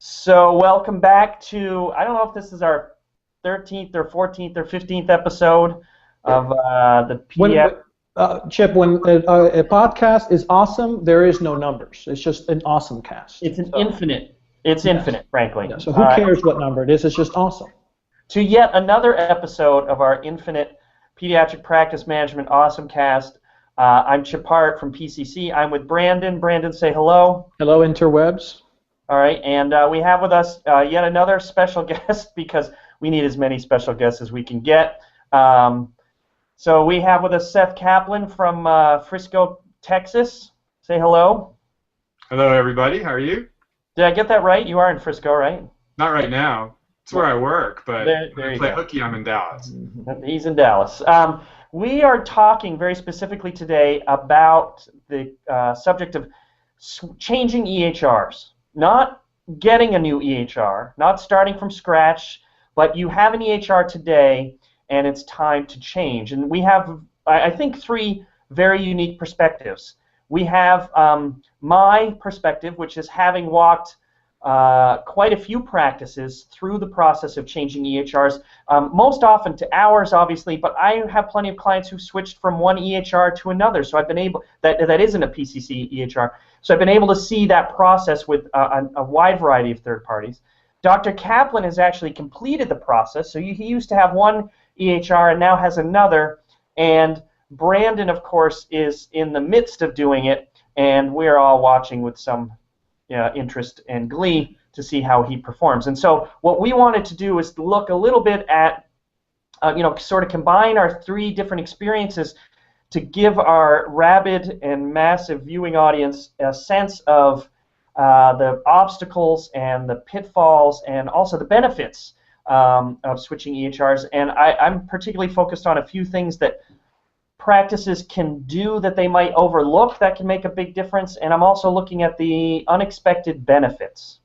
So welcome back to, I don't know if this is our 13th or 14th or 15th episode of the PDF. Chip, when a podcast is awesome, there is no numbers. It's just an awesome cast. It's an infinite. It's infinite, frankly. Yeah, so who cares what number it is? It's just awesome. To yet another episode of our infinite Pediatric Practice Management Awesome Cast. I'm Chip Hart from PCC. I'm with Brandon. Brandon, say hello. Hello, interwebs. All right, and we have with us yet another special guest because we need as many special guests as we can get. So we have with us Seth Kaplan from Frisco, Texas. Say hello. Hello, everybody. How are you? Did I get that right? You are in Frisco, right? Not right now. It's where I work, but there I you play go. hooky. I'm in Dallas. He's in Dallas. We are talking very specifically today about the subject of changing EHRs. Not getting a new EHR, not starting from scratch, but you have an EHR today and it's time to change. And we have, I think, three very unique perspectives. We have my perspective, which is having walked quite a few practices through the process of changing EHRs, most often to ours, obviously, but I have plenty of clients who switched from one EHR to another, so I've been able, that isn't a PCC EHR, so I've been able to see that process with a wide variety of third parties. Dr. Kaplan has actually completed the process, so he used to have one EHR and now has another, and Brandon, of course, is in the midst of doing it, and we're all watching with some interest and glee to see how he performs. And so what we wanted to do is look a little bit at, sort of combine our three different experiences to give our rabid and massive viewing audience a sense of the obstacles and the pitfalls and also the benefits of switching EHRs. And I'm particularly focused on a few things that practices can do that they might overlook that can make a big difference, and I'm also looking at the unexpected benefits.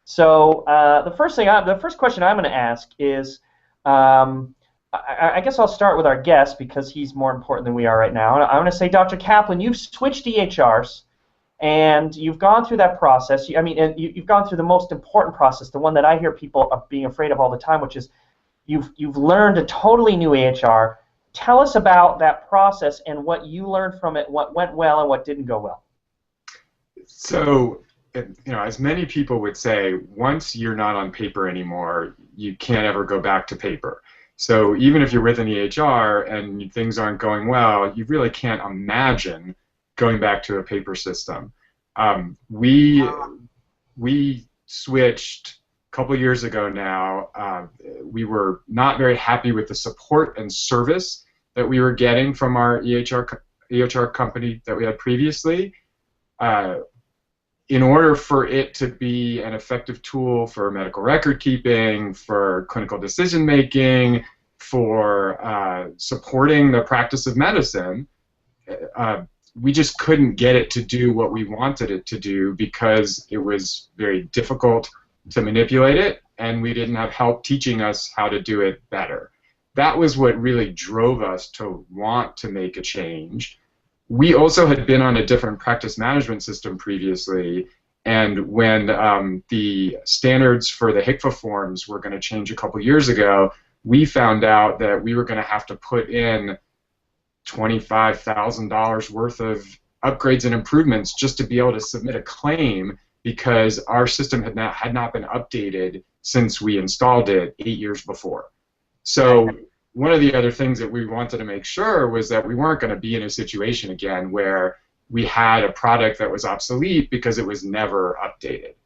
So the first question I'm going to ask is, I guess I'll start with our guest because he's more important than we are right now. I'm going to say, Dr. Kaplan, you've switched EHRs, and you've gone through that process. You've gone through the most important process, the one that I hear people being afraid of all the time, which is you've learned a totally new EHR. Tell us about that process and what you learned from it, what went well and what didn't go well. So, as many people would say, once you're not on paper anymore, you can't ever go back to paper. So even if you're with an EHR and things aren't going well, you really can't imagine going back to a paper system. We switched a couple years ago now. We were not very happy with the support and service that we were getting from our EHR company that we had previously. In order for it to be an effective tool for medical record keeping, for clinical decision making, for supporting the practice of medicine, we just couldn't get it to do what we wanted it to do because it was very difficult to manipulate it, and we didn't have help teaching us how to do it better. That was what really drove us to want to make a change. We also had been on a different practice management system previously, and when the standards for the HCFA forms were going to change a couple years ago, we found out that we were going to have to put in $25,000 worth of upgrades and improvements just to be able to submit a claim because our system had not been updated since we installed it 8 years before. So one of the other things that we wanted to make sure was that we weren't going to be in a situation again where we had a product that was obsolete because it was never updated.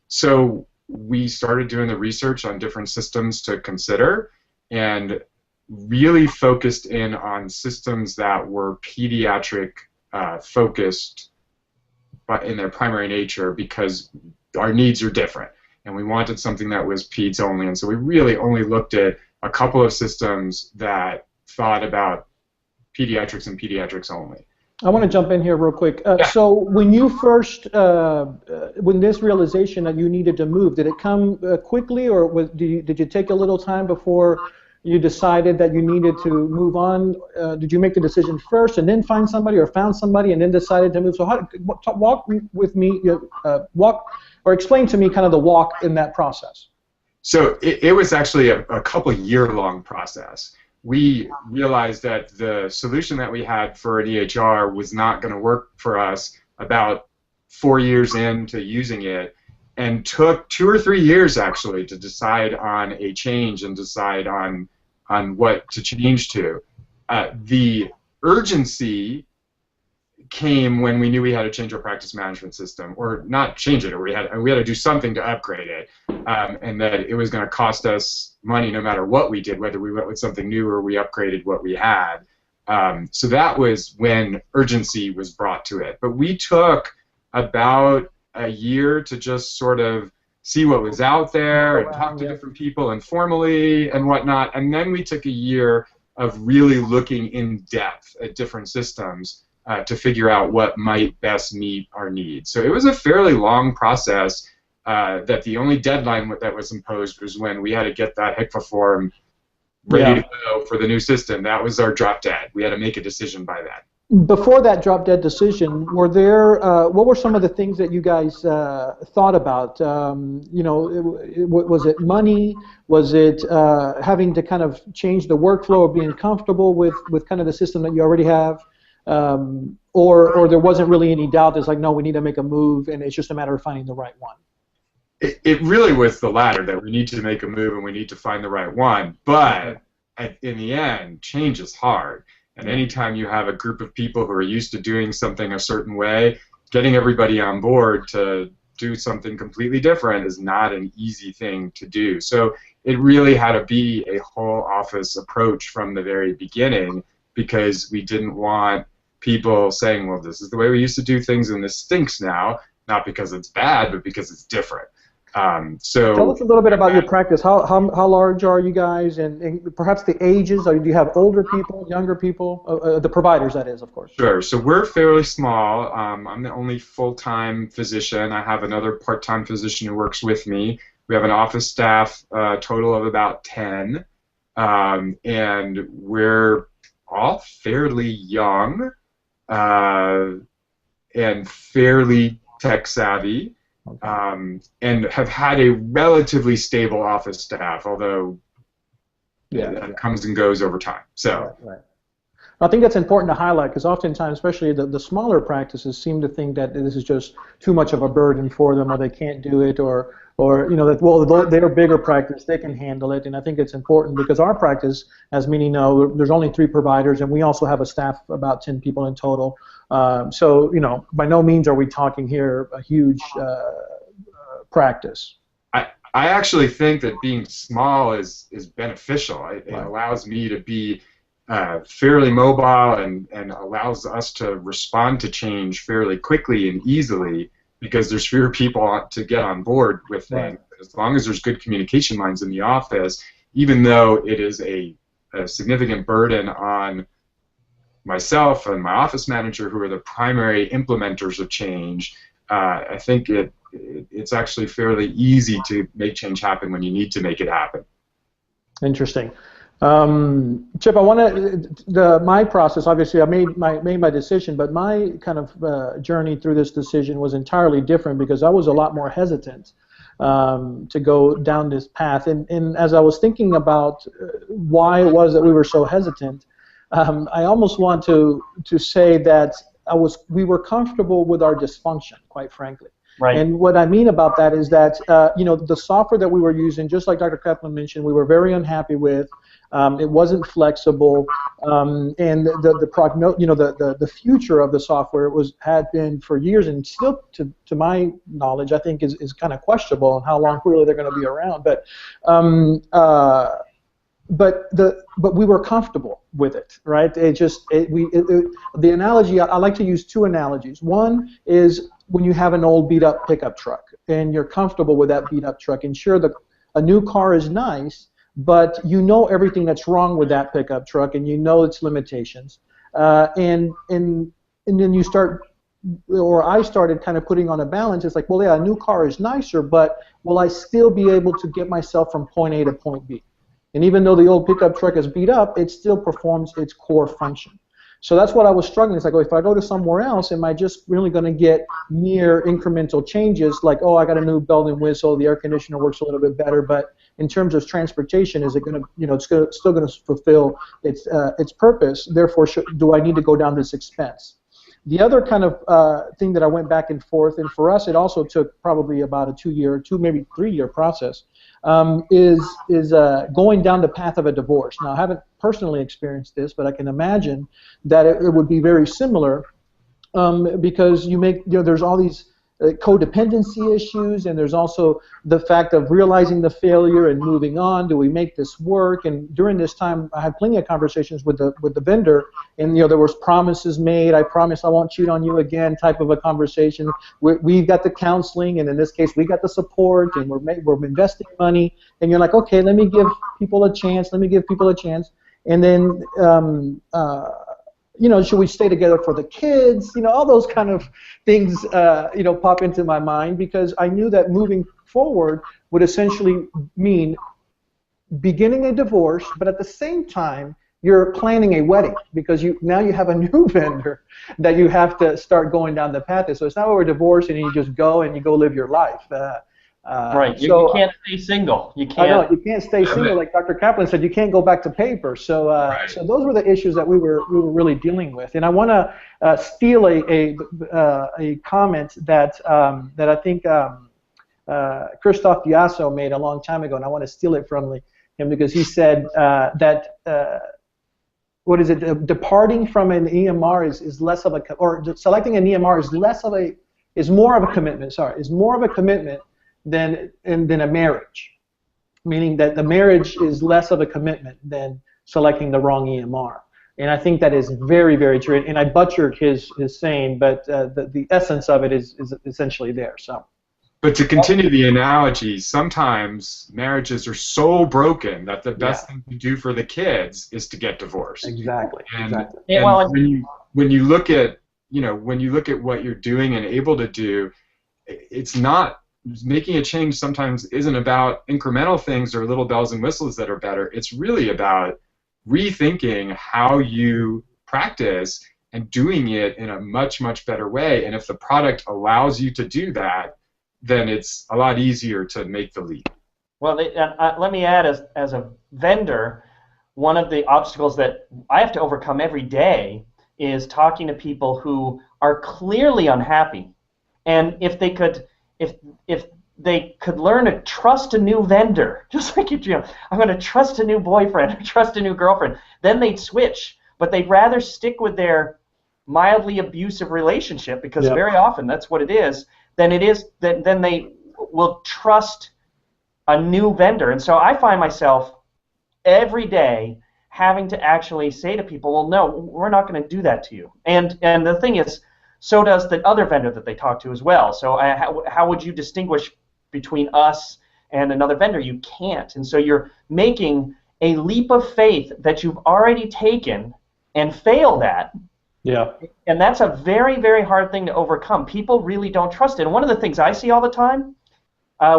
So we started doing the research on different systems to consider and really focused in on systems that were pediatric focused but in their primary nature because our needs are different. And we wanted something that was peds only, and so we really only looked at a couple of systems that thought about pediatrics and pediatrics only. I want to jump in here real quick. So when you first, when this realization that you needed to move, did it come quickly, or did you take a little time before you decided that you needed to move on? Did you make the decision first and then find somebody, or found somebody and then decided to move? So walk with me, or explain to me kind of the walk in that process. So it was actually a couple year-long process. We realized that the solution that we had for an EHR was not going to work for us about 4 years into using it, and took 2 or 3 years actually to decide on a change and decide on what to change to. The urgency came when we knew we had to change our practice management system, or not change it, or we had to do something to upgrade it, and that it was going to cost us money no matter what we did, whether we went with something new or we upgraded what we had. So that was when urgency was brought to it. But we took about a year to just sort of see what was out there and talk to different people informally and whatnot, and then we took a year of really looking in depth at different systems to figure out what might best meet our needs. So it was a fairly long process. That the only deadline that was imposed was when we had to get that HCFA form ready to go for the new system. That was our drop dead. We had to make a decision by then. Before that drop dead decision, were there what were some of the things that you guys thought about? You know, was it money? Was it having to kind of change the workflow, or being comfortable with kind of the system that you already have? Or there wasn't really any doubt? It's like, no, we need to make a move, and it's just a matter of finding the right one. It really was the latter, that we need to make a move and we need to find the right one. But in the end, change is hard. And anytime you have a group of people who are used to doing something a certain way, getting everybody on board to do something completely different is not an easy thing to do. So it really had to be a whole office approach from the very beginning, because we didn't want people saying, well, this is the way we used to do things and this stinks now, not because it's bad, but because it's different. So tell us a little bit about your practice. How large are you guys, and perhaps the ages? Or do you have older people, younger people? The providers, that is, of course. Sure. So we're fairly small. I'm the only full-time physician. I have another part-time physician who works with me. We have an office staff total of about 10, and we're all fairly young and fairly tech-savvy. And have had a relatively stable office staff, although it comes and goes over time. So, right. I think that's important to highlight, because oftentimes, especially the smaller practices, seem to think that this is just too much of a burden for them, or they can't do it, or you know, that, well, they're a bigger practice, they can handle it. And I think it's important, because our practice, as many know, there's only 3 providers, and we also have a staff of about 10 people in total. So, you know, by no means are we talking here a huge practice. I actually think that being small is beneficial. It allows me to be fairly mobile, and allows us to respond to change fairly quickly and easily, because there's fewer people to get on board with things. As long as there's good communication lines in the office, even though it is a significant burden on myself and my office manager, who are the primary implementers of change, I think it's actually fairly easy to make change happen when you need to make it happen. Interesting. Chip, I want to, my process, obviously I made my decision, but my kind of journey through this decision was entirely different, because I was a lot more hesitant to go down this path. And as I was thinking about why it was that we were so hesitant, I almost want to say that we were comfortable with our dysfunction, quite frankly. Right. And what I mean about that is that you know, the software that we were using, just like Dr. Kaplan mentioned, we were very unhappy with. It wasn't flexible, and the future of the software had been for years, and still, to my knowledge, I think is kind of questionable on how long really they're going to be around. But we were comfortable with it, right? The analogy, I like to use 2 analogies. One is when you have an old beat-up pickup truck, and you're comfortable with that beat-up truck, and sure, a new car is nice, but you know everything that's wrong with that pickup truck, and you know its limitations, and then you start, or I started kind of putting on a balance. It's like, well, yeah, a new car is nicer, but will I still be able to get myself from point A to point B? And even though the old pickup truck is beat up, it still performs its core function. So that's what I was struggling. It's like, oh, if I go to somewhere else, am I just really going to get mere incremental changes like, oh, I got a new bell and whistle, the air conditioner works a little bit better, but in terms of transportation, is it going to, it's still going to fulfill its purpose? Therefore, do I need to go down this expense? The other kind of thing that I went back and forth, and for us it also took probably about a 2-year, maybe 3-year process, is going down the path of a divorce. Now, I haven't personally experienced this, but I can imagine that it would be very similar because there's all these codependency issues, and there's also the fact of realizing the failure and moving on. Do we make this work? And during this time, I had plenty of conversations with the vendor, and there was promises made. I promise I won't cheat on you again, type of a conversation. We've got the counseling, and in this case, we got the support, and we're investing money. And you're like, okay, let me give people a chance. Let me give people a chance. And then should we stay together for the kids? All those kind of things, pop into my mind because I knew that moving forward would essentially mean beginning a divorce, but at the same time, you're planning a wedding because now you have a new vendor that you have to start going down the path of. So it's not where we're divorced and you just go and you go live your life. Right. You can't stay single. You can't. I know, you can't stay single. Like Dr. Kaplan said, you can't go back to paper. So, Right. So those were the issues that we were really dealing with. And I want to steal a comment that I think Christophe Diasso made a long time ago, and I want to steal it from him because he said that departing from an EMR is less of selecting an EMR is more of a commitment. Is more of a commitment than a marriage, meaning that the marriage is less of a commitment than selecting the wrong EMR. And I think that is very, very true. And I butchered his saying, but the essence of it is essentially there. So. But to continue the analogy, sometimes marriages are so broken that the best thing to do for the kids is to get divorced. Exactly. And when you look at what you're doing and able to do, it's not. Making a change sometimes isn't about incremental things or little bells and whistles that are better. It's really about rethinking how you practice and doing it in a much, much better way. And if the product allows you to do that, then it's a lot easier to make the leap. Well, let me add, as a vendor, one of the obstacles that I have to overcome every day is talking to people who are clearly unhappy. And if they could learn to trust a new vendor, just like I'm going to trust a new boyfriend or trust a new girlfriend, then they'd switch. But they'd rather stick with their mildly abusive relationship because very often that's what it is. Then they will trust a new vendor. And so I find myself every day having to actually say to people, well, no, we're not going to do that to you. And the thing is, so does the other vendor that they talk to as well. So how would you distinguish between us and another vendor? You can't. And so you're making a leap of faith that you've already taken and failed at. Yeah. And that's a very, very hard thing to overcome. People really don't trust it. And one of the things I see all the time,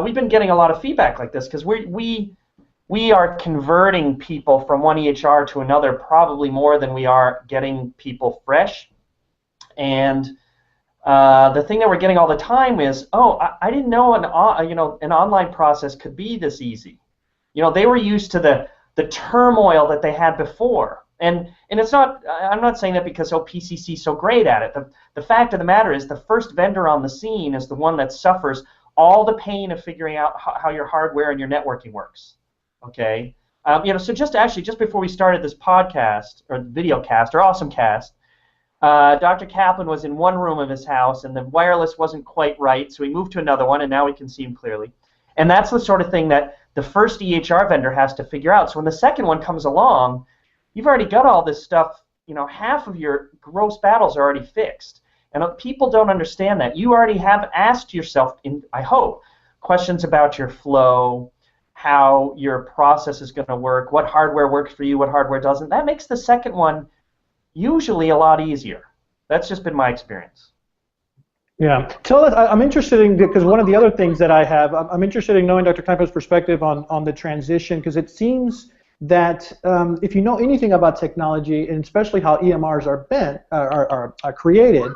we've been getting a lot of feedback like this because we are converting people from one EHR to another probably more than we are getting people fresh. And the thing that we're getting all the time is, oh, I didn't know an online process could be this easy. They were used to the turmoil that they had before, and it's not. I'm not saying that because PCC is so great at it. The fact of the matter is, the first vendor on the scene is the one that suffers all the pain of figuring out how your hardware and your networking works. Okay, so just before we started this podcast or video cast or awesome cast. Dr. Kaplan was in one room of his house, and the wireless wasn't quite right, so he moved to another one, and now we can see him clearly. And that's the sort of thing that the first EHR vendor has to figure out. So when the second one comes along, you've already got all this stuff, half of your gross battles are already fixed. And people don't understand that. You already have asked yourself, I hope, questions about your flow, how your process is going to work, what hardware works for you, what hardware doesn't. That makes the second one usually a lot easier. That's just been my experience. Yeah. Tell us, I'm interested in, because one of the other things that I have, I'm interested in knowing Dr. Kaplan's perspective on the transition, because it seems that if you know anything about technology, and especially how EMRs are created,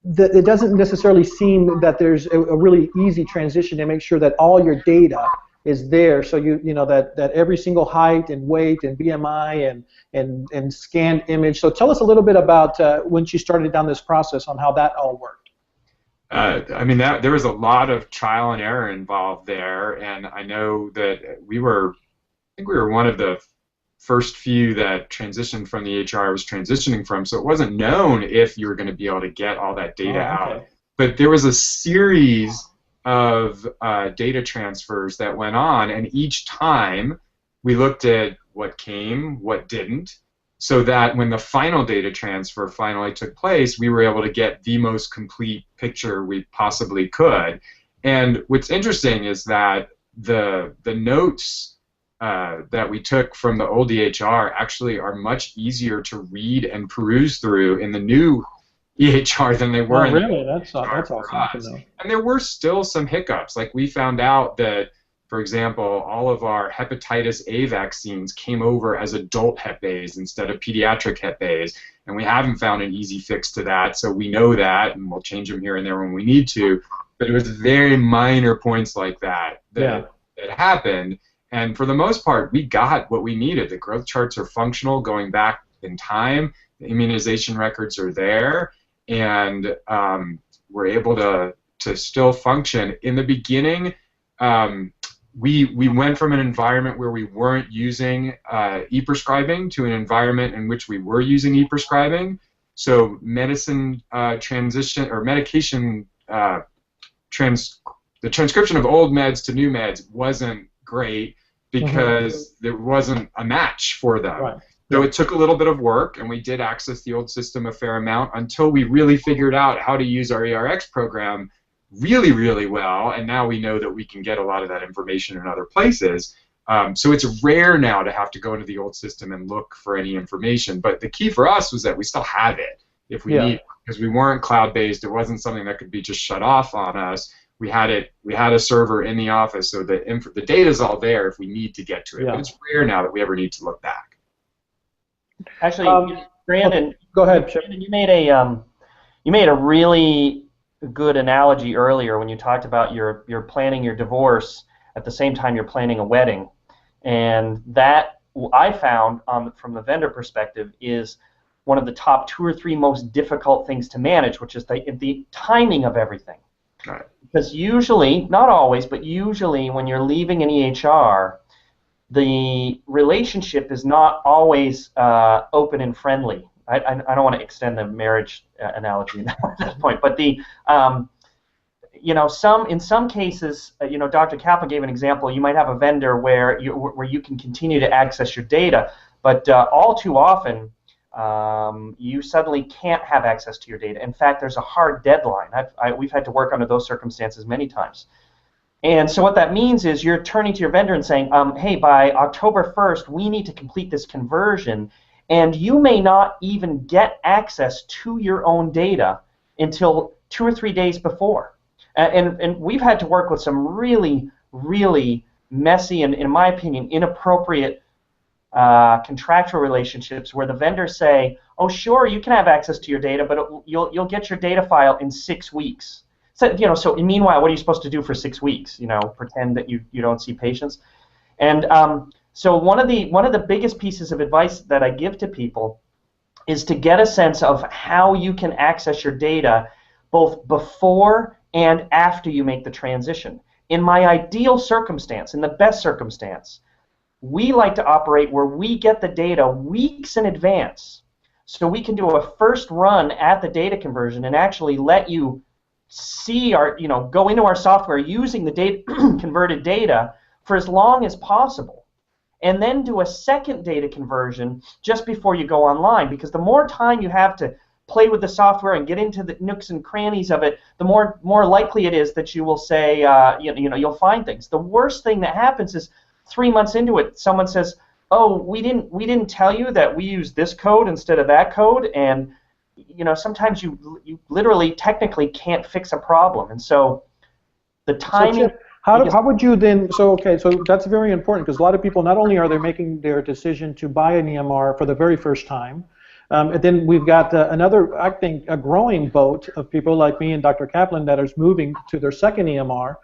that it doesn't necessarily seem that there's a really easy transition to make sure that all your data is there, so you know that every single height and weight and BMI and scanned image. So tell us a little bit about when you started down this process on how that all worked. I mean, there was a lot of trial and error involved there, and I know that I think we were one of the first few that transitioned from the EHR I was transitioning from, so it wasn't known if you were going to be able to get all that data out. But there was a series of data transfers that went on, and each time we looked at what came, what didn't, so that when the final data transfer finally took place, we were able to get the most complete picture we possibly could. And what's interesting is that the notes that we took from the old EHR actually are much easier to read and peruse through in the new EHR than they were in the really? That's awesome to know. And there were still some hiccups. Like we found out that, for example, all of our hepatitis A vaccines came over as adult Hep A's instead of pediatric Hep A's, and we haven't found an easy fix to that, so we know that, and we'll change them here and there when we need to. But it was very minor points like that that happened. And for the most part, we got what we needed. The growth charts are functional going back in time. The immunization records are there. And we're able to still function. In the beginning, we went from an environment where we weren't using e-prescribing to an environment in which we were using e-prescribing. So medicine transition, or medication, the transcription of old meds to new meds wasn't great, because there wasn't a match for them. Right. So it took a little bit of work, and we did access the old system a fair amount until we really figured out how to use our ERX program really, really well, and now we know that we can get a lot of that information in other places. So it's rare now to have to go into the old system and look for any information, but the key for us was that we still have it if we need it, because we weren't cloud-based. It wasn't something that could be just shut off on us. We had a server in the office, so the data's all there if we need to get to it. But it's rare now that we ever need to look back. Actually, Brandon, go ahead. Brandon, you made a really good analogy earlier when you talked about you're planning your divorce at the same time you're planning a wedding, and that I found from the vendor perspective is one of the top 2 or 3 most difficult things to manage, which is the timing of everything. Right. Because usually, not always, but usually when you're leaving an EHR, the relationship is not always open and friendly. I don't want to extend the marriage analogy at this point, but in some cases, Dr. Kaplan gave an example. You might have a vendor where you can continue to access your data, but all too often, you suddenly can't have access to your data. In fact, there's a hard deadline. We've had to work under those circumstances many times. And so what that means is you're turning to your vendor and saying, hey, by October 1st, we need to complete this conversion, and you may not even get access to your own data until 2 or 3 days before. And we've had to work with some really, really messy and, in my opinion, inappropriate contractual relationships where the vendors say, oh, sure, you can have access to your data, but you'll get your data file in 6 weeks. So meanwhile, what are you supposed to do for 6 weeks? Pretend that you don't see patients. And so one of the biggest pieces of advice that I give to people is to get a sense of how you can access your data both before and after you make the transition. In my ideal circumstance, in the best circumstance, we like to operate where we get the data weeks in advance, so we can do a first run at the data conversion and actually let you see go into our software using the data converted data for as long as possible, and then do a second data conversion just before you go online, because the more time you have to play with the software and get into the nooks and crannies of it, the more likely it is that you will say, you'll find things. The worst thing that happens is 3 months into it, someone says, oh, we didn't tell you that we use this code instead of that code, and sometimes you literally technically can't fix a problem. And so the timing How would you then, so okay, so that's very important because a lot of people, not only are they making their decision to buy an EMR for the very first time, and then we've got another, I think, a growing boat of people like me and Dr. Kaplan that is moving to their second EMR.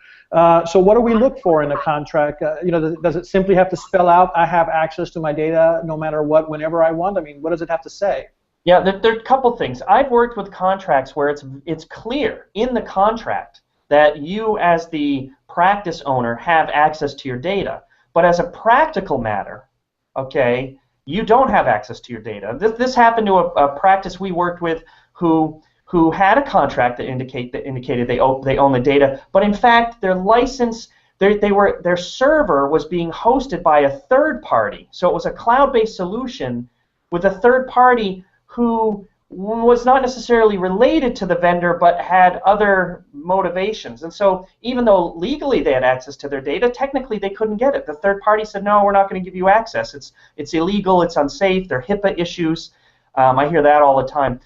So what do we look for in a contract? You know, does it simply have to spell out, I have access to my data no matter what, whenever I want? I mean, what does it have to say? Yeah, there are a couple things. I've worked with contracts where it's clear in the contract that you as the practice owner have access to your data. But as a practical matter, okay, you don't have access to your data. This happened to a practice we worked with who had a contract that indicated they own the data, but in fact their license, their server was being hosted by a third party. So it was a cloud-based solution with a third party who was not necessarily related to the vendor but had other motivations. And so even though legally they had access to their data, technically they couldn't get it. The third party said, no, we're not going to give you access. It's illegal, it's unsafe, there are HIPAA issues. I hear that all the time.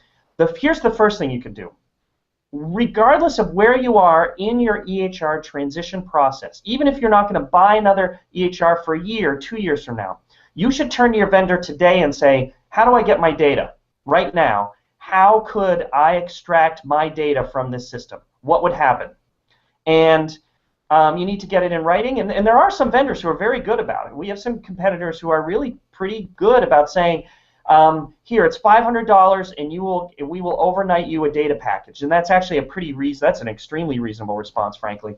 Here's the first thing you can do. Regardless of where you are in your EHR transition process, even if you're not going to buy another EHR for a year, 2 years from now, you should turn to your vendor today and say, how do I get my data? Right now, how could I extract my data from this system? What would happen? And you need to get it in writing, and there are some vendors who are very good about it. We have some competitors who are really pretty good about saying, here, it's $500, and we will overnight you a data package. And that's actually that's an extremely reasonable response, frankly.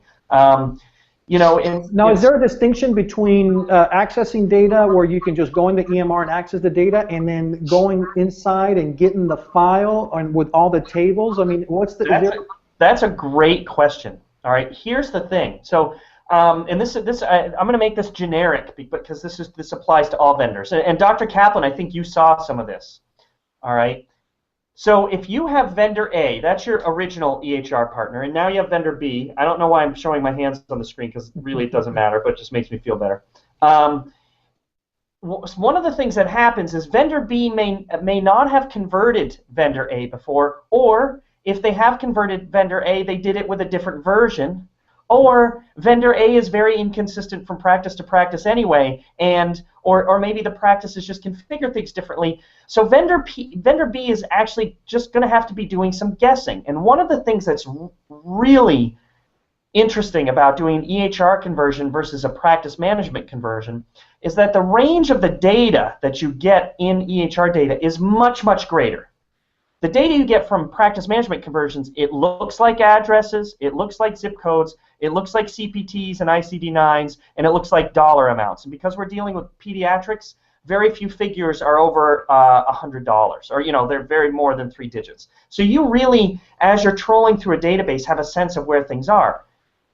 You know, now, is there a distinction between accessing data where you can just go into EMR and access the data, and then going inside and getting the file and with all the tables? I mean, what's the? That's a great question. All right, here's the thing. So, and I'm going to make this generic because this applies to all vendors. And Dr. Kaplan, I think you saw some of this. All right. So if you have vendor A, that's your original EHR partner, and now you have vendor B. I don't know why I'm showing my hands on the screen because really it doesn't matter, but it just makes me feel better. One of the things that happens is vendor B may not have converted vendor A before, or if they have converted vendor A, they did it with a different version, or vendor A is very inconsistent from practice to practice anyway, or maybe the practices just configure things differently. So vendor B is actually just going to have to be doing some guessing. And one of the things that's really interesting about doing EHR conversion versus a practice management conversion is that the range of the data that you get in EHR data is much, much greater. The data you get from practice management conversions, it looks like addresses, it looks like zip codes, it looks like CPTs and ICD-9s, and it looks like dollar amounts. And because we're dealing with pediatrics, very few figures are over $100, or they're very more than 3 digits. So you really, as you're trolling through a database, have a sense of where things are.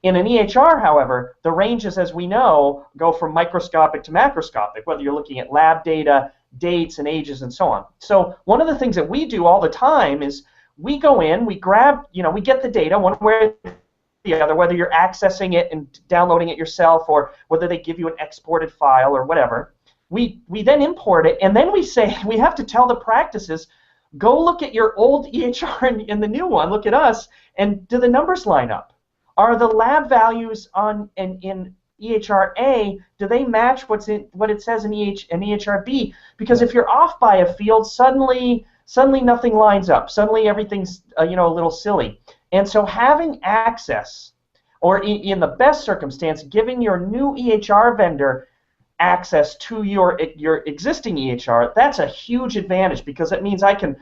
In an EHR, however, the ranges, as we know, go from microscopic to macroscopic, whether you're looking at lab data, dates and ages and so on. So one of the things that we do all the time is we go in, we grab, we get the data one way or the other, whether you're accessing it and downloading it yourself or whether they give you an exported file or whatever. We then import it, and then we say we have to tell the practices, go look at your old EHR and the new one, look at us, and do the numbers line up? Are the lab values in EHR A, do they match what it says in EHR B? Because if you're off by a field, suddenly nothing lines up. Suddenly everything's a little silly. And so having access, or in the best circumstance, giving your new EHR vendor access to your existing EHR, that's a huge advantage because it means I can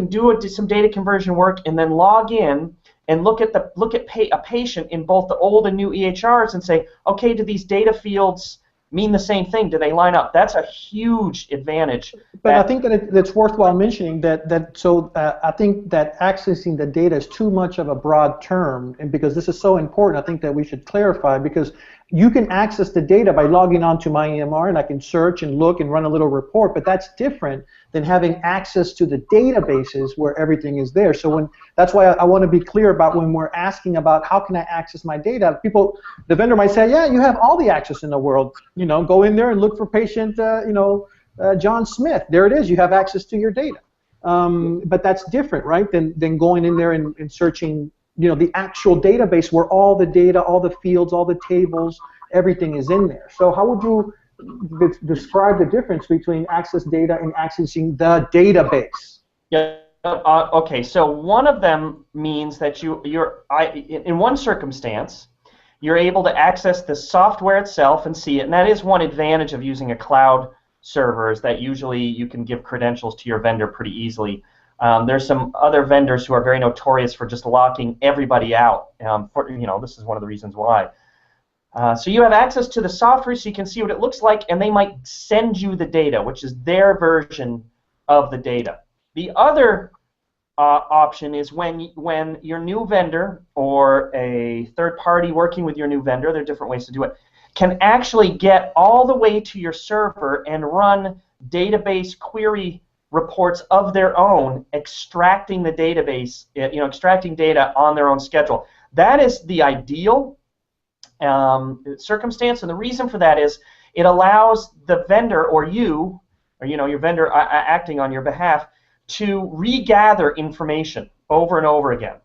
do some data conversion work and then log in and look at a patient in both the old and new EHRs and say, okay, do these data fields mean the same thing? Do they line up? That's a huge advantage. But I think that it's worthwhile mentioning I think that accessing the data is too much of a broad term, and because this is so important, I think that we should clarify, because you can access the data by logging on to my EMR and I can search and look and run a little report, but that's different than having access to the databases where everything is there. So that's why I want to be clear about when we're asking about how can I access my data, the vendor might say, yeah, you have all the access in the world. Go in there and look for patient, John Smith. There it is. You have access to your data. But that's different, right, than going in there and searching the actual database where all the data, all the fields, all the tables, everything is in there. So how would you describe the difference between access data and accessing the database? Yeah. Okay. So one of them means that in one circumstance, you're able to access the software itself and see it, and that is one advantage of using a cloud server, is that usually you can give credentials to your vendor pretty easily. There's some other vendors who are very notorious for just locking everybody out. This is one of the reasons why. So you have access to the software, so you can see what it looks like, and they might send you the data, which is their version of the data. The other option is when your new vendor or a third party working with your new vendor, there are different ways to do it, can actually get all the way to your server and run database query reports of their own, extracting the database, extracting data on their own schedule. That is the ideal circumstance, and the reason for that is it allows the vendor or your vendor acting on your behalf to regather information over and over again.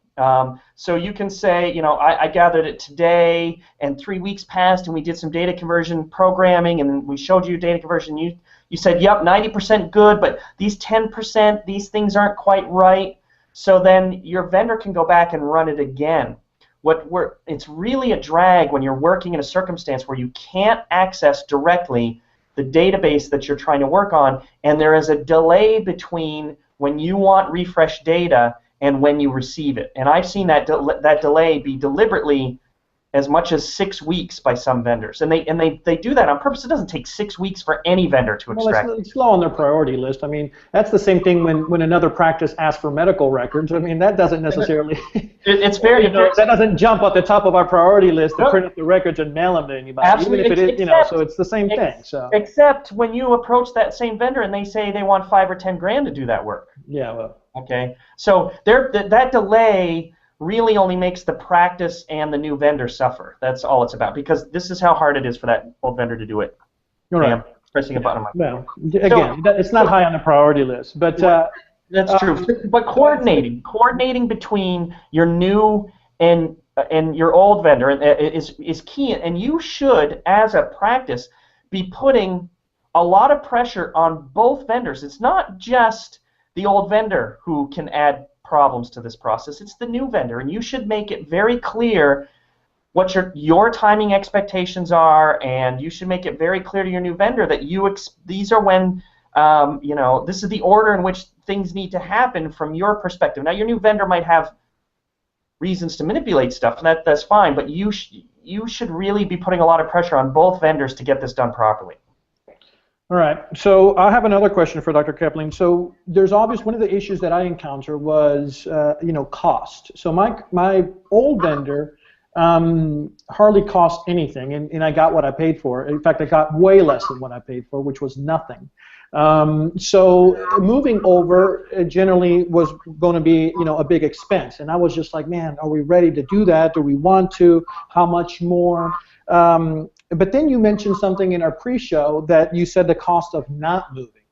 So you can say, I gathered it today, and 3 weeks passed, and we did some data conversion programming, and we showed you data conversion. You said, yep, 90% good, but these 10%, these things aren't quite right. So then your vendor can go back and run it again. It's really a drag when you're working in a circumstance where you can't access directly the database that you're trying to work on, and there is a delay between when you want refresh data and when you receive it. And I've seen that delay be deliberately as much as 6 weeks by some vendors, and they do that on purpose. It doesn't take 6 weeks for any vendor to extract. Well, it's low on their priority list. I mean, that's the same thing when another practice asks for medical records. I mean, that doesn't necessarily. It's very. That doesn't jump at the top of our priority list to print up the records and mail them to anybody. Absolutely. Even if it is, so it's the same thing. So. Except when you approach that same vendor and they say they want $5 or $10 grand to do that work. Yeah. Well. Okay. So that delay really only makes the practice and the new vendor suffer. That's all it's about, because this is how hard it is for that old vendor to do it. You're right. I'm pressing a button on my phone. Well, again, it's not high on the priority list, but that's true. But coordinating between your new and your old vendor is key, and you should, as a practice, be putting a lot of pressure on both vendors. It's not just the old vendor who can add problems to this process. It's the new vendor, and you should make it very clear what your timing expectations are, and you should make it very clear to your new vendor that these are when this is the order in which things need to happen from your perspective. Now, your new vendor might have reasons to manipulate stuff, and that's fine, but you should really be putting a lot of pressure on both vendors to get this done properly. All right, so I have another question for Dr. Kaplan. So there's one of the issues that I encountered was, cost. So my old vendor hardly cost anything, and I got what I paid for. In fact, I got way less than what I paid for, which was nothing. So moving over generally was going to be, a big expense, and I was just like, man, are we ready to do that? Do we want to? How much more? But then you mentioned something in our pre-show that you said the cost of not moving,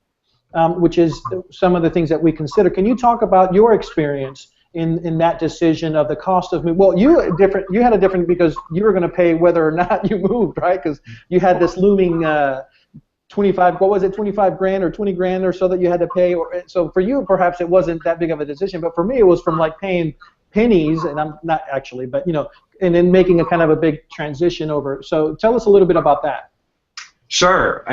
which is some of the things that we consider. Can you talk about your experience in that decision of the cost of moving? Well, you had a different because you were going to pay whether or not you moved, right? Because you had this looming 25 grand or 20 grand or so that you had to pay. So for you, perhaps it wasn't that big of a decision, but for me, it was from like paying pennies, and I'm not actually, but and then making a kind of a big transition over. So tell us a little bit about that. Sure.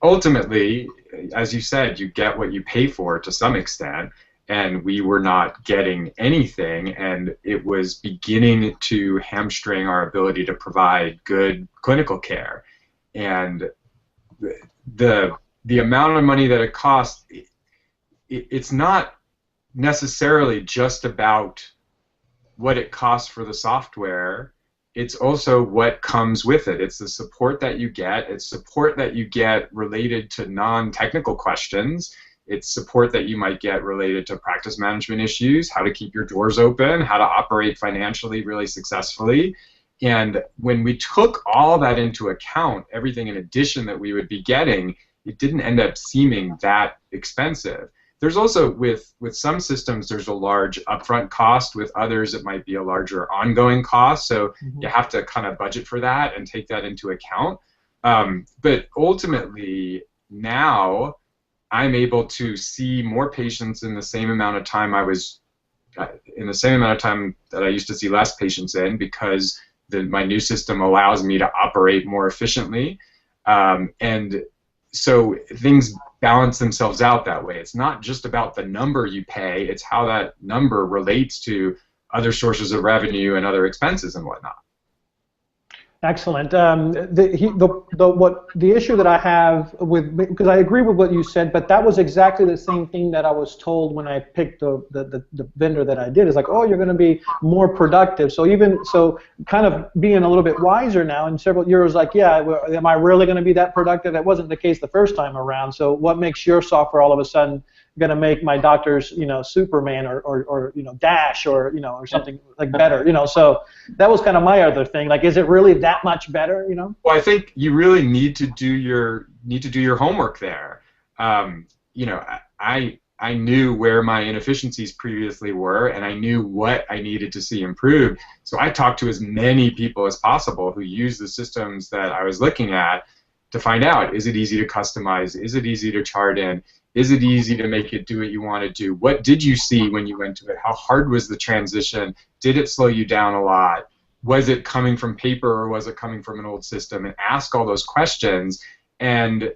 Ultimately, as you said, you get what you pay for to some extent, and we were not getting anything, and it was beginning to hamstring our ability to provide good clinical care. And the amount of money that it costs, it's not necessarily just about what it costs for the software. It's also what comes with it. It's the support that you get. It's support that you get related to non-technical questions. It's support that you might get related to practice management issues, how to keep your doors open, how to operate financially really successfully. And when we took all that into account, everything in addition that we would be getting, it didn't end up seeming that expensive. there's also, with some systems, there's a large upfront cost. With others, it might be a larger ongoing cost. So you have to kind of budget for that and take that into account. But ultimately, now I'm able to see more patients in the same amount of time that I used to see less patients in, because my new system allows me to operate more efficiently. And so things balance themselves out that way. It's not just about the number you pay, it's how that number relates to other sources of revenue and other expenses and whatnot. Excellent. The issue that I have with, because I agree with what you said, but that was exactly the same thing that I was told when I picked the vendor that I did. It's like, oh, you're going to be more productive. So kind of being a little bit wiser now in several years, like, yeah, am I really going to be that productive? That wasn't the case the first time around. So what makes your software all of a sudden going to make my doctor's, Superman or Dash or something like better, so that was kind of my other thing, like, is it really that much better, Well, I think you really need to do your homework there. I knew where my inefficiencies previously were, and I knew what I needed to see improved. So I talked to as many people as possible who use the systems that I was looking at to find out, is it easy to customize? Is it easy to chart in? Is it easy to make it do what you want to do? What did you see when you went to it? How hard was the transition? Did it slow you down a lot? Was it coming from paper or was it coming from an old system? And ask all those questions. And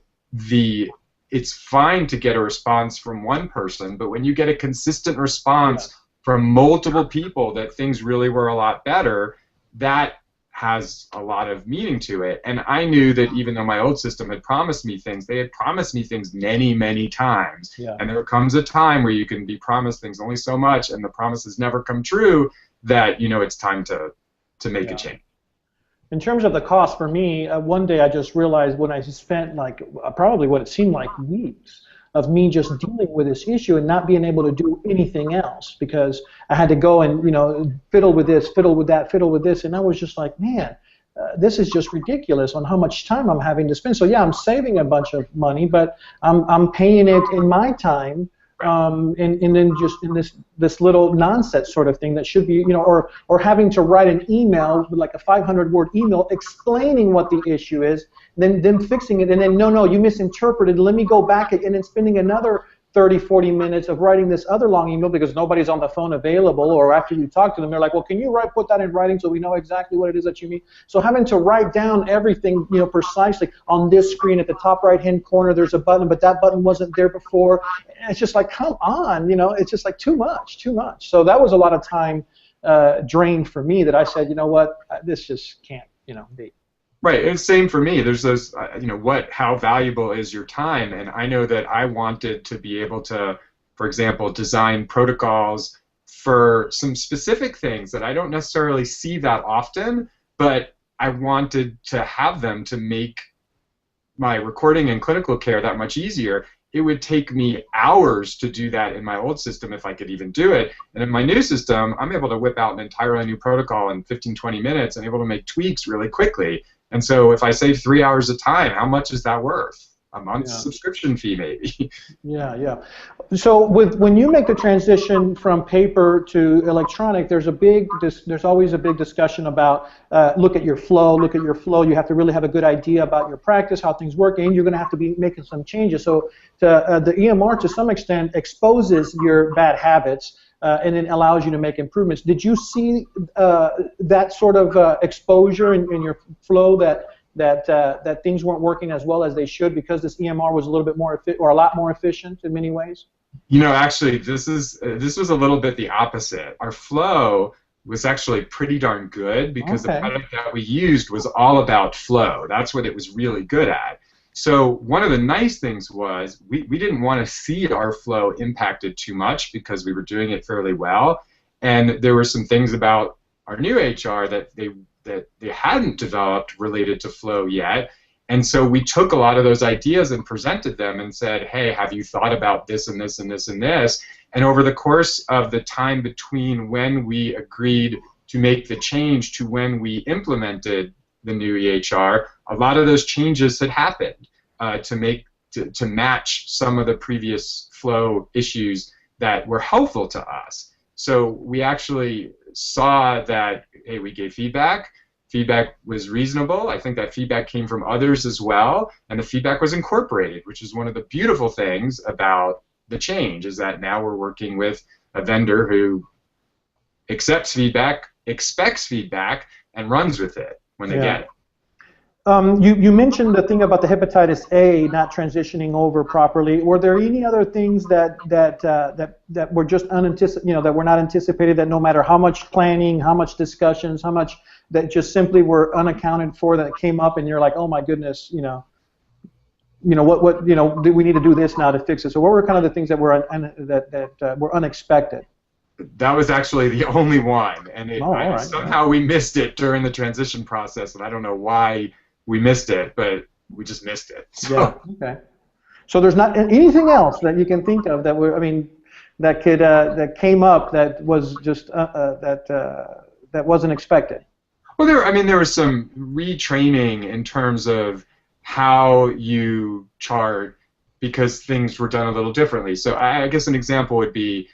it's fine to get a response from one person, but when you get a consistent response from multiple people that things really were a lot better, that has a lot of meaning to it. And I knew that even though my old system had promised me things, they had promised me things many, many times. Yeah. And there comes a time where you can be promised things only so much, and the promises never come true, that it's time to make a change. In terms of the cost for me, one day I just realized when I spent probably what it seemed like weeks of me just dealing with this issue and not being able to do anything else, because I had to go and fiddle with this, fiddle with that, fiddle with this, and I was just like, man, this is just ridiculous on how much time I'm having to spend. So yeah, I'm saving a bunch of money, but I'm paying it in my time, and then just in this little nonsense sort of thing that should be, or having to write an email, like a 500-word email explaining what the issue is, then fixing it, and then no, you misinterpreted, let me go back, and then spending another 30-40 minutes of writing this other long email because nobody's on the phone available, or after you talk to them, they're like, well, can you put that in writing so we know exactly what it is that you mean? So having to write down everything, precisely on this screen at the top right-hand corner, there's a button, but that button wasn't there before. And it's just like, come on, it's just like too much. So that was a lot of time drained for me, that I said, you know what, this just can't, be. Right, and same for me. There's those, how valuable is your time? And I know that I wanted to be able to, for example, design protocols for some specific things that I don't necessarily see that often, but I wanted to have them to make my recording and clinical care that much easier. It would take me hours to do that in my old system if I could even do it. And in my new system, I'm able to whip out an entirely new protocol in 15-20 minutes and able to make tweaks really quickly. And so if I save 3 hours of time, how much is that worth? A month's subscription fee, maybe. Yeah. So when you make the transition from paper to electronic, there's always a big discussion about look at your flow. You have to really have a good idea about your practice, how things work, and you're going to have to be making some changes. So the EMR, to some extent, exposes your bad habits, and then allows you to make improvements. Did you see that sort of exposure in your flow, that things weren't working as well as they should because this EMR was a little bit more a lot more efficient in many ways? Actually, this was a little bit the opposite. Our flow was actually pretty darn good because the product that we used was all about flow. That's what it was really good at. So one of the nice things was we didn't want to see our flow impacted too much because we were doing it fairly well, and there were some things about our new HR that they hadn't developed related to flow yet, and so we took a lot of those ideas and presented them and said, hey, have you thought about this and this and this and this? And over the course of the time between when we agreed to make the change to when we implemented the new EHR, a lot of those changes had happened to match some of the previous flow issues that were helpful to us. So we actually saw that, hey, we gave feedback. Feedback was reasonable. I think that feedback came from others as well, and the feedback was incorporated, which is one of the beautiful things about the change, is that now we're working with a vendor who accepts feedback, expects feedback, and runs with it when they get it. You mentioned the thing about the hepatitis A not transitioning over properly. Were there any other things that were just unanticipated, that were not anticipated, that no matter how much planning, how much discussions, how much that just simply were unaccounted for, that came up and you're like, oh my goodness, what do we need to do this now to fix it? So what were kind of the things that were were unexpected? That was actually the only one, and somehow we missed it during the transition process, and I don't know why we missed it, but we just missed it. So. Yeah. Okay. So there's not anything else that you can think of that that came up that was just that wasn't expected. Well, there was some retraining in terms of how you chart, because things were done a little differently. So I guess an example would be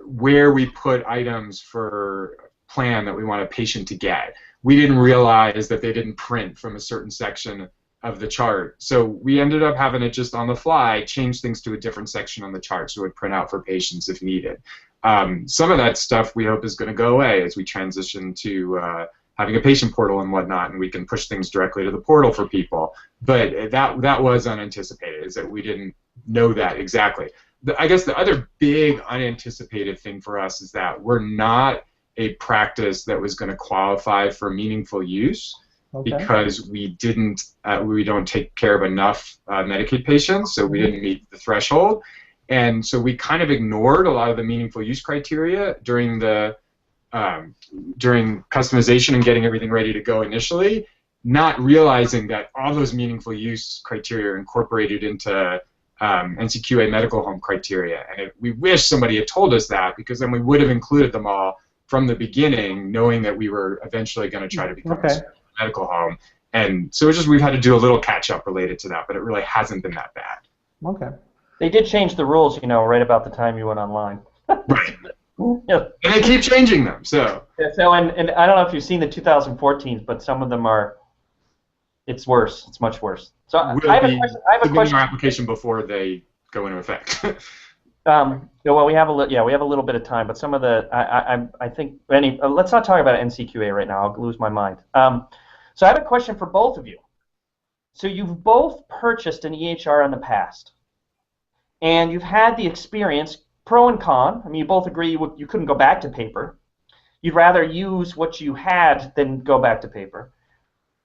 where we put items for plan that we want a patient to get. We didn't realize that they didn't print from a certain section of the chart. So we ended up having it just on the fly, change things to a different section on the chart so it would print out for patients if needed. Some of that stuff we hope is going to go away as we transition to having a patient portal and whatnot, and we can push things directly to the portal for people. But that was unanticipated, is that we didn't know that exactly. I guess the other big unanticipated thing for us is that we're not a practice that was going to qualify for meaningful use, because we don't take care of enough Medicaid patients, so we didn't meet the threshold. And so we kind of ignored a lot of the meaningful use criteria during customization and getting everything ready to go initially, not realizing that all those meaningful use criteria are incorporated into NCQA medical home criteria. And we wish somebody had told us that, because then we would have included them all from the beginning, knowing that we were eventually going to try to become a medical home. And so we've had to do a little catch-up related to that, but it really hasn't been that bad. Okay. They did change the rules, right about the time you went online. Right. Yeah. And they keep changing them, so. Yeah, so and I don't know if you've seen the 2014s, but some of them it's worse. It's much worse. So I have a question. Our application before they go into effect. Well, we have a little bit of time, but some of the I think let's not talk about NCQA right now. I'll lose my mind. So I have a question for both of you. So you've both purchased an EHR in the past, and you've had the experience, pro and con. I mean, you both agree you couldn't go back to paper. You'd rather use what you had than go back to paper.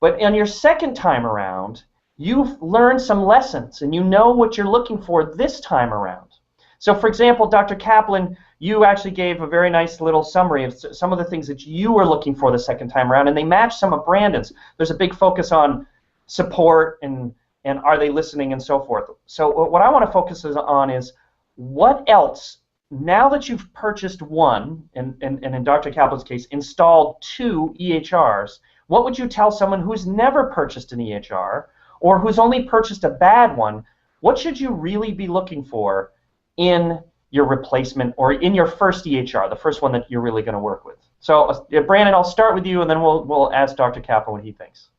But on your second time around, you've learned some lessons, and you know what you're looking for this time around. So, for example, Dr. Kaplan, you actually gave a very nice little summary of some of the things that you were looking for the second time around, and they match some of Brandon's. There's a big focus on support and are they listening and so forth. So what I want to focus on is what else, now that you've purchased one, and in Dr. Kaplan's case, installed 2 EHRs, what would you tell someone who's never purchased an EHR or who's only purchased a bad one? What should you really be looking for in your replacement or in your first EHR, the first one that you're really going to work with? So, Brandon, I'll start with you, and then we'll ask Dr. Kaplan what he thinks.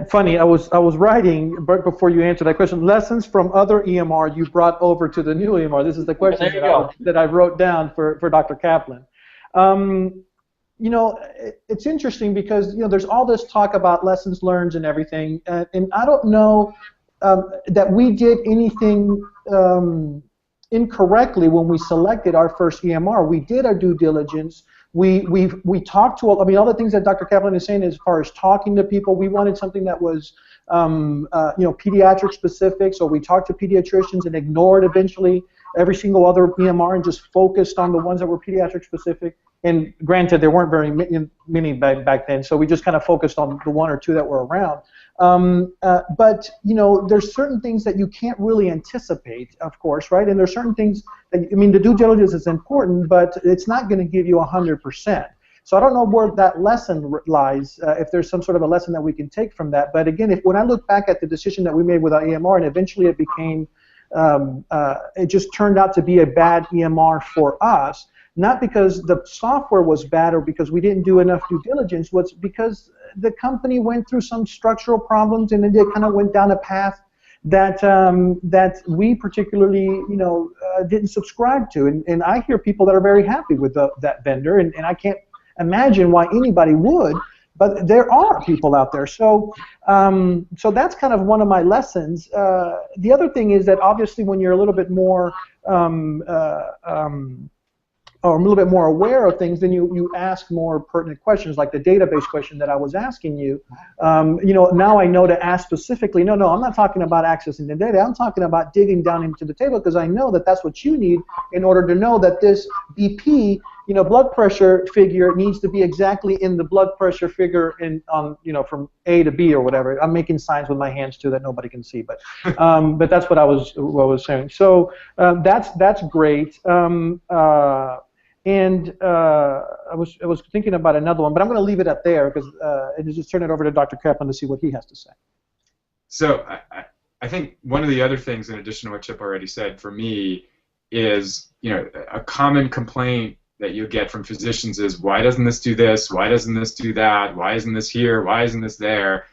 Funny, I was writing right before you answered that question. Lessons from other EMR you brought over to the new EMR. This is the question that I wrote down for Dr. Kaplan. It's interesting because there's all this talk about lessons learned and everything, and I don't know that we did anything incorrectly when we selected our first EMR. We did our due diligence. We talked to all the things that Dr. Kaplan is saying as far as talking to people. We wanted something that was pediatric specific, so we talked to pediatricians and ignored eventually every single other EMR and just focused on the ones that were pediatric specific. And granted, there weren't very many back then, so we just kind of focused on the 1 or 2 that were around. But there's certain things that you can't really anticipate, of course, right? And there's certain things that, the due diligence is important, but it's not going to give you 100%. So I don't know where that lesson lies, if there's some sort of a lesson that we can take from that. But again, when I look back at the decision that we made with our EMR, and eventually it became, it just turned out to be a bad EMR for us, not because the software was bad or because we didn't do enough due diligence, was because the company went through some structural problems and then they kind of went down a path that that we particularly, didn't subscribe to. And I hear people that are very happy with that vendor, and I can't imagine why anybody would, but there are people out there. So so that's kind of one of my lessons. The other thing is that obviously when you're a little bit more or a little bit more aware of things, then you ask more pertinent questions, like the database question that I was asking you. Now I know to ask specifically, no, I'm not talking about accessing the data, I'm talking about digging down into the table, because I know that that's what you need in order to know that this BP, blood pressure figure needs to be exactly in the blood pressure figure from A to B or whatever. I'm making signs with my hands too that nobody can see, but that's what I was saying. So that's great. And I was thinking about another one, but I'm going to leave it up there because and just turn it over to Dr. Kaplan to see what he has to say. So I think one of the other things, in addition to what Chip already said, for me is, a common complaint that you get from physicians is, why doesn't this do this? Why doesn't this do that? Why isn't this here? Why isn't this there?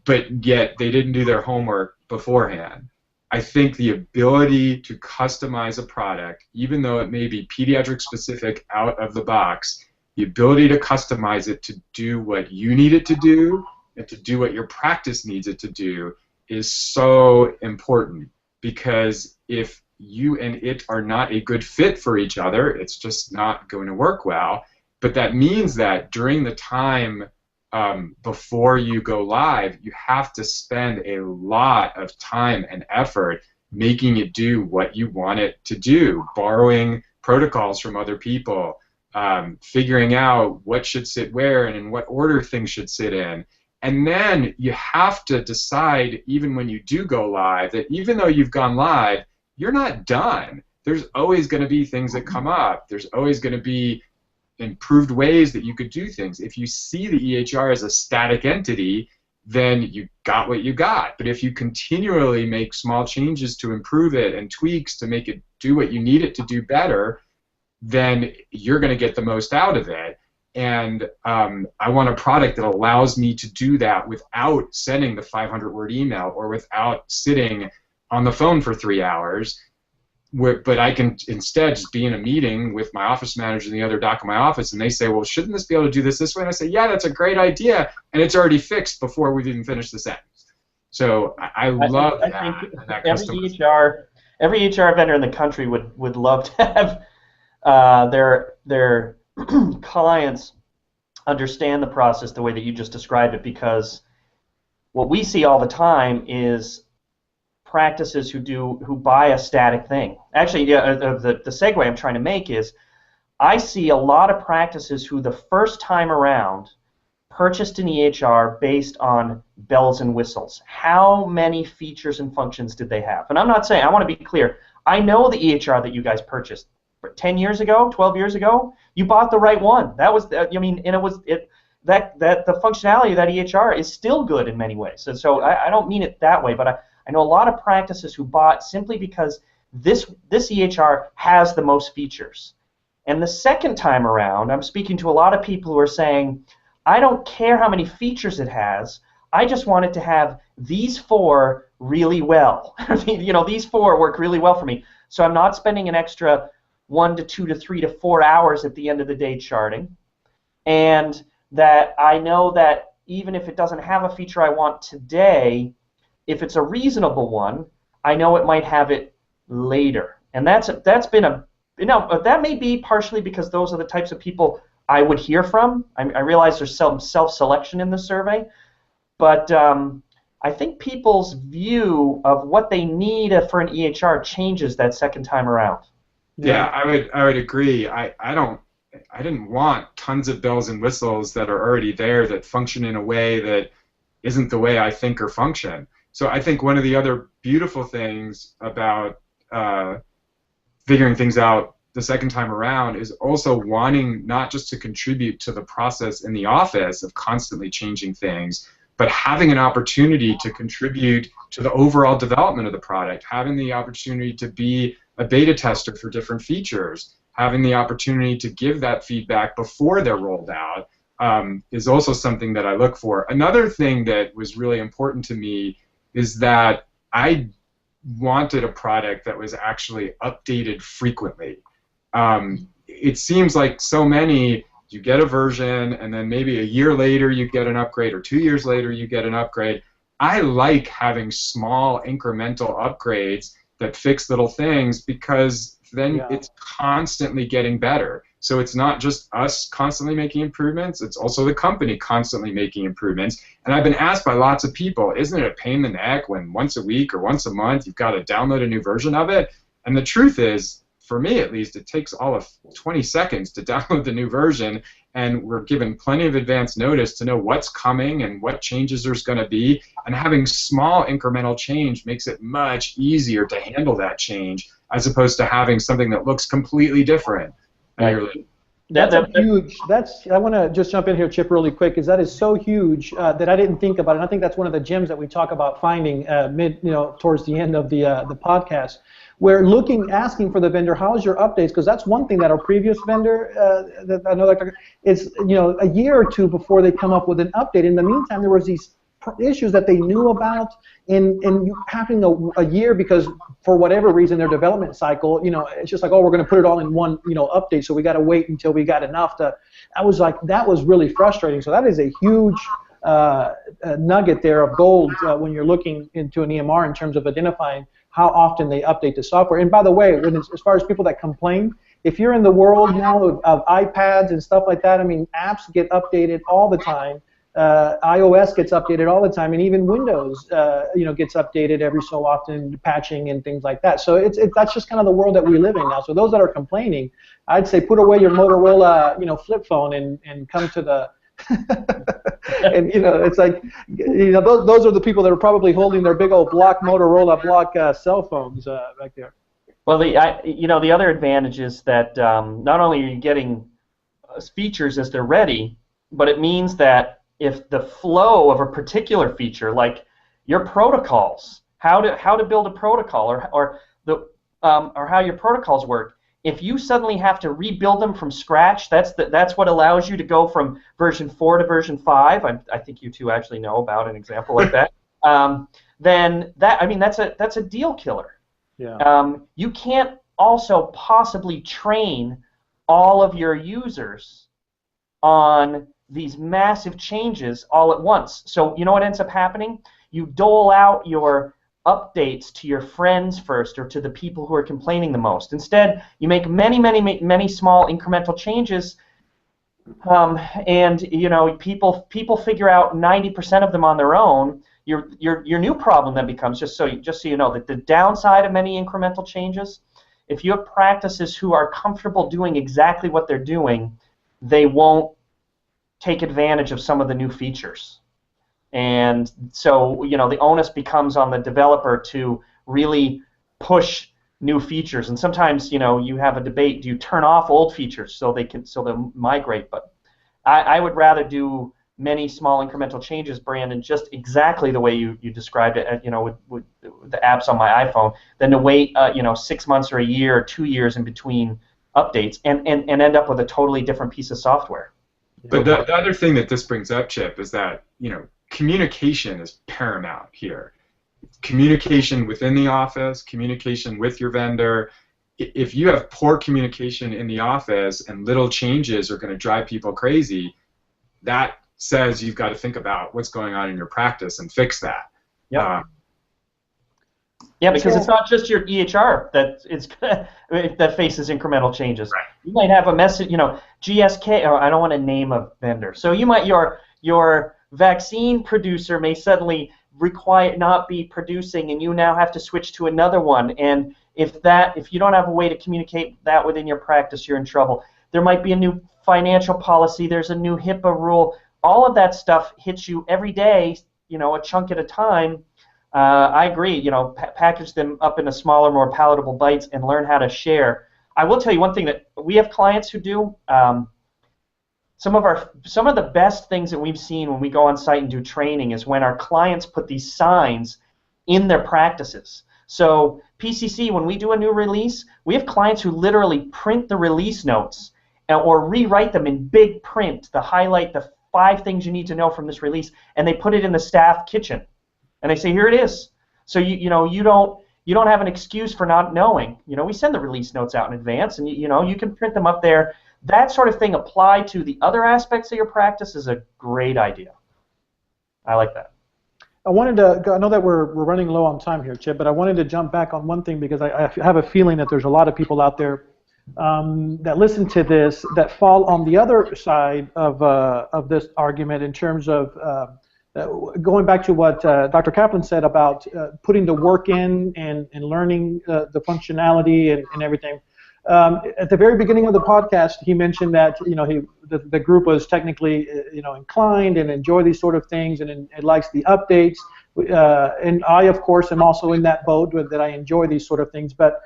But yet they didn't do their homework beforehand. I think the ability to customize a product, even though it may be pediatric specific out of the box, the ability to customize it to do what you need it to do and to do what your practice needs it to do is so important, because if you and it are not a good fit for each other, it's just not going to work well. But that means that during the time before you go live, you have to spend a lot of time and effort making it do what you want it to do, borrowing protocols from other people, figuring out what should sit where and in what order things should sit in. And then you have to decide, even when you do go live, that even though you've gone live, you're not done. There's always going to be things that come up. There's always going to be improved ways that you could do things. If you see the EHR as a static entity, then you got what you got. But if you continually make small changes to improve it and tweaks to make it do what you need it to do better, then you're going to get the most out of it. And I want a product that allows me to do that without sending the 500-word email or without sitting on the phone for 3 hours. But I can instead just be in a meeting with my office manager and the other doc in my office, and they say, well, shouldn't this be able to do this way? And I say, yeah, that's a great idea, and it's already fixed before we've even finished the sentence. So I love that. I think every EHR vendor in the country would love to have their clients understand the process the way that you just described it, because what we see all the time is practices who buy a static thing. Actually, the segue I'm trying to make is, I see a lot of practices who the first time around purchased an EHR based on bells and whistles. How many features and functions did they have? And I'm not saying, I want to be clear, I know the EHR that you guys purchased 10 years ago, 12 years ago, you bought the right one. That was, I mean, and that the functionality of that EHR is still good in many ways. So I don't mean it that way, but I know a lot of practices who bought simply because this EHR has the most features. And the second time around, I'm speaking to a lot of people who are saying, I don't care how many features it has, I just want it to have these 4 really well. These 4 work really well for me. So I'm not spending an extra 1 to 2 to 3 to 4 hours at the end of the day charting. And that I know that even if it doesn't have a feature I want today, if it's a reasonable one, I know it might have it later. And that's been that may be partially because those are the types of people I would hear from. I realize there's some self-selection in the survey, but I think people's view of what they need for an EHR changes that second time around. Yeah, I would agree. I didn't want tons of bells and whistles that are already there that function in a way that isn't the way I think or function. So I think one of the other beautiful things about figuring things out the second time around is also wanting not just to contribute to the process in the office of constantly changing things, but having an opportunity to contribute to the overall development of the product, having the opportunity to be a beta tester for different features, having the opportunity to give that feedback before they're rolled out, is also something that I look for. Another thing that was really important to me is that I wanted a product that was actually updated frequently. It seems like so many, you get a version and then maybe a year later you get an upgrade, or 2 years later you get an upgrade. I like having small incremental upgrades that fix little things, because then it's constantly getting better. So it's not just us constantly making improvements, it's also the company constantly making improvements. And I've been asked by lots of people, isn't it a pain in the neck when once a week or once a month you've got to download a new version of it? And the truth is, for me at least, it takes all of 20 seconds to download the new version, and we're given plenty of advance notice to know what's coming and what changes there's going to be. And having small incremental change makes it much easier to handle that change, as opposed to having something that looks completely different. Right. That's huge. I want to just jump in here, Chip, really quick, because that is so huge that I didn't think about it. And I think that's one of the gems that we talk about finding towards the end of the podcast. We're asking for the vendor, how's your updates? Because that's one thing that our previous vendor, it's a year or two before they come up with an update. In the meantime, there was these issues that they knew about, and having a year, because for whatever reason their development cycle, it's just like, oh, we're going to put it all in one update, so we got to wait until we got enough to. I was like, that was really frustrating. So that is a huge nugget there of gold when you're looking into an EMR in terms of identifying how often they update the software. And by the way, as far as people that complain, if you're in the world now of iPads and stuff like that, I mean, apps get updated all the time. iOS gets updated all the time, and even Windows, gets updated every so often, patching and things like that. So that's just kind of the world that we live in now. So those that are complaining, I'd say put away your Motorola, flip phone and come to the. And it's like, those are the people that are probably holding their big old Motorola block cell phones back there. Well, the other advantage is that not only are you getting features as they're ready, but it means that if the flow of a particular feature, like your protocols, how to build a protocol, or how your protocols work, if you suddenly have to rebuild them from scratch, that's what allows you to go from version 4 to version 5. I think you two actually know about an example like that. Then that's a deal killer. Yeah. You can't also possibly train all of your users on these massive changes all at once. So you know what ends up happening? You dole out your updates to your friends first, or to the people who are complaining the most. Instead, you make many small incremental changes, and people figure out 90% of them on their own. Your new problem then becomes, just so you know, that the downside of many incremental changes, if you have practices who are comfortable doing exactly what they're doing, they won't take advantage of some of the new features. And so, the onus becomes on the developer to really push new features. And sometimes, you have a debate: do you turn off old features so they'll migrate? But I would rather do many small incremental changes, Brandon, just exactly the way you described it, with the apps on my iPhone, than to wait, 6 months or a year or 2 years in between updates and end up with a totally different piece of software. But the other thing that this brings up, Chip, is that, communication is paramount here. Communication within the office, communication with your vendor. If you have poor communication in the office and little changes are going to drive people crazy, that says you've got to think about what's going on in your practice and fix that. Yeah. Because it's not just your EHR that faces incremental changes. Right. You might have a message, GSK, or I don't want to name a vendor. So you might your vaccine producer may suddenly not be producing, and you now have to switch to another one. And if you don't have a way to communicate that within your practice, you're in trouble. There might be a new financial policy. There's a new HIPAA rule. All of that stuff hits you every day, a chunk at a time. I agree. Package them up into smaller, more palatable bites and learn how to share. I will tell you one thing that we have clients who do. Some of the best things that we've seen when we go on site and do training is when our clients put these signs in their practices. So PCC, when we do a new release, we have clients who literally print the release notes or rewrite them in big print to highlight the 5 things you need to know from this release, and they put it in the staff kitchen, and they say, here it is. So you don't have an excuse for not knowing. We send the release notes out in advance, and you can print them up there. That sort of thing applied to the other aspects of your practice is a great idea. I like that. I know that we're running low on time here, Chip, but I wanted to jump back on one thing because I have a feeling that there's a lot of people out there that listen to this that fall on the other side of this argument in terms of going back to what Dr. Kaplan said about putting the work in and learning the functionality and everything. At the very beginning of the podcast, he mentioned that the group was technically inclined and enjoy these sort of things and it likes the updates. And I, of course, am also in that boat that I enjoy these sort of things. But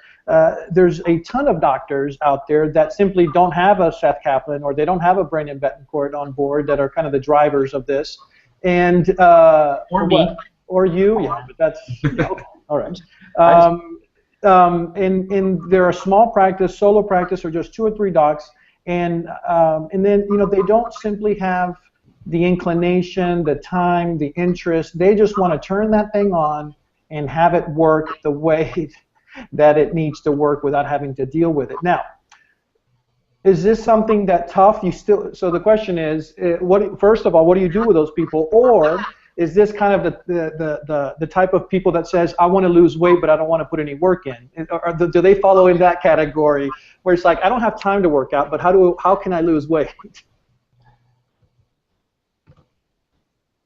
there's a ton of doctors out there that simply don't have a Seth Kaplan or they don't have a Brandon Betancourt on board that are kind of the drivers of this. And or me, or you, yeah, but that's okay. All right. And they're a small practice, solo practice, or just 2 or 3 docs, and then they don't simply have the inclination, the time, the interest. They just want to turn that thing on and have it work the way that it needs to work without having to deal with it. Now, is this something that tough? So the question is, first of all, what do you do with those people, or is this kind of the type of people that says, I want to lose weight, but I don't want to put any work in? Or do they follow in that category where it's like, I don't have time to work out, but how can I lose weight?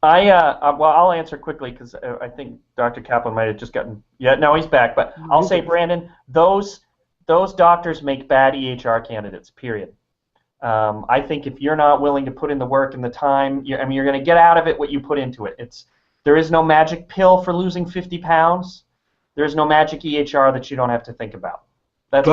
Well, I'll answer quickly because I think Dr. Kaplan might have just gotten. Yeah, no, he's back. But I'll say, Brandon, those doctors make bad EHR candidates. Period. I think if you're not willing to put in the work and the time, you're going to get out of it what you put into it. There is no magic pill for losing 50 pounds. There is no magic EHR that you don't have to think about. That's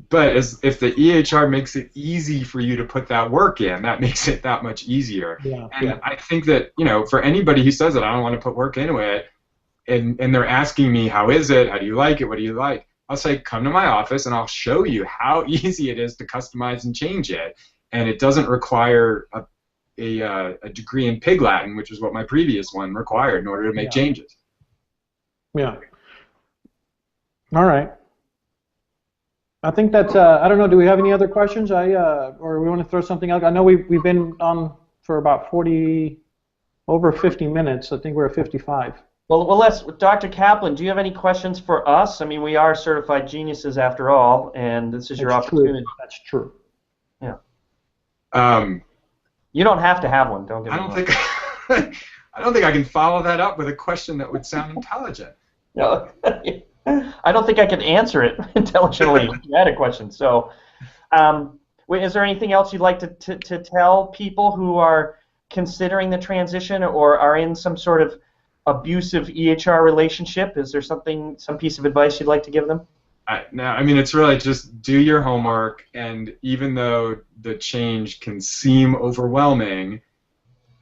But if the EHR makes it easy for you to put that work in, that makes it that much easier. Yeah, and I think that, for anybody who says that I don't want to put work into it, and they're asking me, how is it? How do you like it? What do you like? I'll say, come to my office and I'll show you how easy it is to customize and change it. And it doesn't require a degree in Pig Latin, which is what my previous one required in order to make changes. Yeah. All right. I think that's, I don't know, do we have any other questions? Or we want to throw something out? I know we've been on for about over 50 minutes. I think we're at 55. Well, Dr. Kaplan, do you have any questions for us? I mean, we are certified geniuses after all, and this is your opportunity. True. That's true. Yeah. You don't have to have one. Don't get me wrong. I don't think I can follow that up with a question that would sound intelligent. No. I don't think I can answer it intelligently if you had a question. So, is there anything else you'd like to tell people who are considering the transition or are in some sort of abusive EHR relationship? Is there some piece of advice you'd like to give them? No, I mean, it's really just do your homework, and even though the change can seem overwhelming,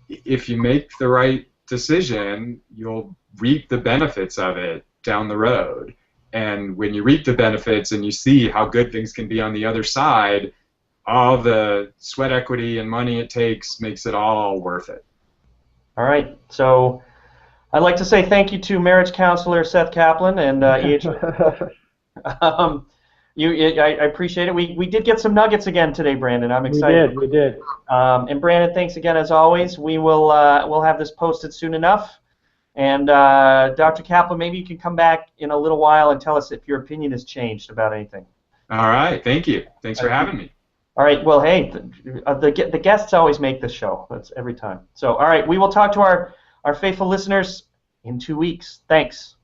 if you make the right decision, you'll reap the benefits of it down the road. And when you reap the benefits and you see how good things can be on the other side, all the sweat equity and money it takes makes it all worth it. All right. So I'd like to say thank you to marriage counselor Seth Kaplan and EHR. I appreciate it. We did get some nuggets again today, Brandon. I'm excited. We did. And Brandon, thanks again as always. We'll have this posted soon enough. And Dr. Kaplan, maybe you can come back in a little while and tell us if your opinion has changed about anything. All right. Thank you. Thanks for having me. All right. Well, hey, the guests always make this show. That's every time. So, all right. We will talk to our faithful listeners in 2 weeks. Thanks.